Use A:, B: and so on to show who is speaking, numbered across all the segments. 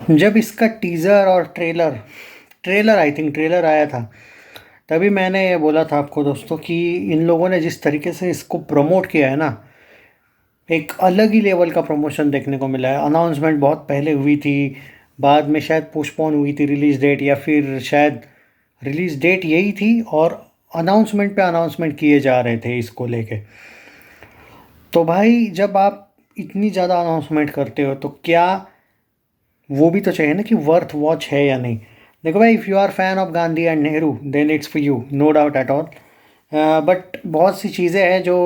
A: जब इसका टीज़र और trailer trailer I think trailer आया था, तभी मैंने ये बोला था आपको दोस्तों कि इन लोगों ने जिस तरीके से इसको प्रमोट किया है ना, एक अलग ही लेवल का प्रमोशन देखने को मिला है। अनाउंसमेंट बहुत पहले हुई थी, बाद में शायद पोस्टपोन हुई थी रिलीज़ डेट, या फिर शायद रिलीज़ डेट यही थी और अनाउंसमेंट पे अनाउंसमेंट किए जा रहे थे इसको लेके। तो भाई जब आप इतनी ज़्यादा अनाउंसमेंट करते हो तो क्या वो भी तो चाहिए ना कि वर्थ वॉच है या नहीं। देखो भाई, if you are fan of Gandhi and Nehru then it's for you, no doubt at all. But बहुत सी चीज़ें हैं जो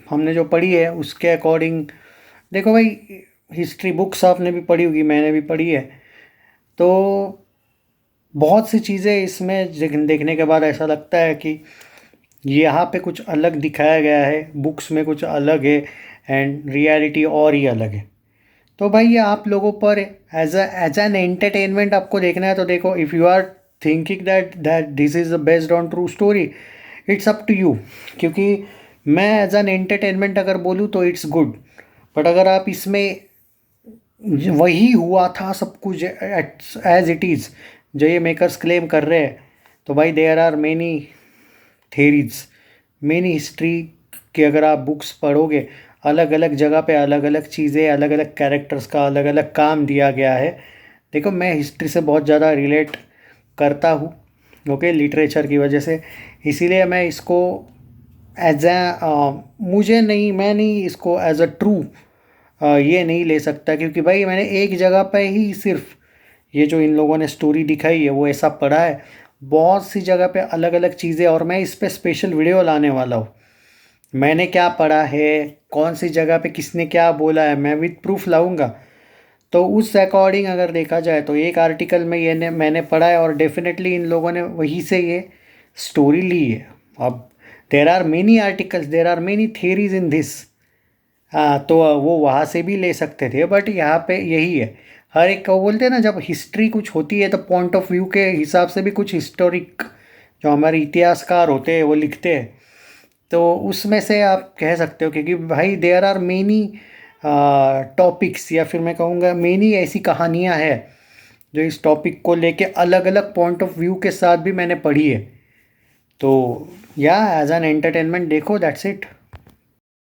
A: हमने जो पढ़ी है उसके अकॉर्डिंग, देखो भाई, हिस्ट्री बुक्स आपने भी पढ़ी होगी, मैंने भी पढ़ी है। तो बहुत सी चीज़ें इसमें देखने के बाद ऐसा लगता है कि यहाँ पे कुछ अलग दिखाया गया है, बुक्स में कुछ अलग है एंड रियलिटी और ही अलग है। तो भाई ये आप लोगों पर एज एन एंटरटेनमेंट आपको देखना है तो देखो, if you are thinking that this is the based on true story, it's up to you. क्योंकि मैं एज एन एंटरटेनमेंट अगर बोलूँ तो इट्स गुड, बट अगर आप इसमें वही हुआ था सब कुछ एज इट इज़ जो ये मेकर्स क्लेम कर रहे हैं, तो भाई there are many theories, many history की अगर आप बुक्स पढ़ोगे, अलग अलग जगह पे अलग अलग चीज़ें, अलग अलग कैरेक्टर्स का अलग अलग काम दिया गया है। देखो मैं हिस्ट्री से बहुत ज़्यादा रिलेट करता हूँ, ओके, लिटरेचर की वजह से। इसीलिए मैं इसको एज मुझे नहीं, मैं नहीं इसको एज अ ट्रू ये नहीं ले सकता, क्योंकि भाई मैंने एक जगह पे ही सिर्फ ये जो इन लोगों ने स्टोरी दिखाई है वो ऐसा पढ़ा है। बहुत सी जगह पे अलग अलग चीज़ें, और मैं इस पे स्पेशल वीडियो लाने वाला हूँ। मैंने क्या पढ़ा है, कौन सी जगह पे किसने क्या बोला है, मैं विद प्रूफ लाऊंगा। तो उस अकॉर्डिंग अगर देखा जाए तो एक आर्टिकल में मैंने पढ़ा है और डेफिनेटली इन लोगों ने वहीं से ये स्टोरी ली है। अब there are many articles, there are many theories in this. हाँ, तो वो वहाँ से भी ले सकते थे, बट यहाँ पे यही है। हर एक को बोलते हैं ना, जब हिस्ट्री कुछ होती है तो पॉइंट ऑफ व्यू के हिसाब से भी कुछ हिस्टोरिक जो हमारे इतिहासकार होते हैं वो लिखते हैं। तो उसमें से आप कह सकते हो, क्योंकि भाई देयर आर मेनी टॉपिक्स, या फिर मैं कहूँगा मेनी ऐसी कहानियाँ हैं जो इस टॉपिक को लेके अलग अलग पॉइंट ऑफ व्यू के साथ भी मैंने पढ़ी है। तो या एज एन एंटरटेनमेंट देखो, दैट्स इट।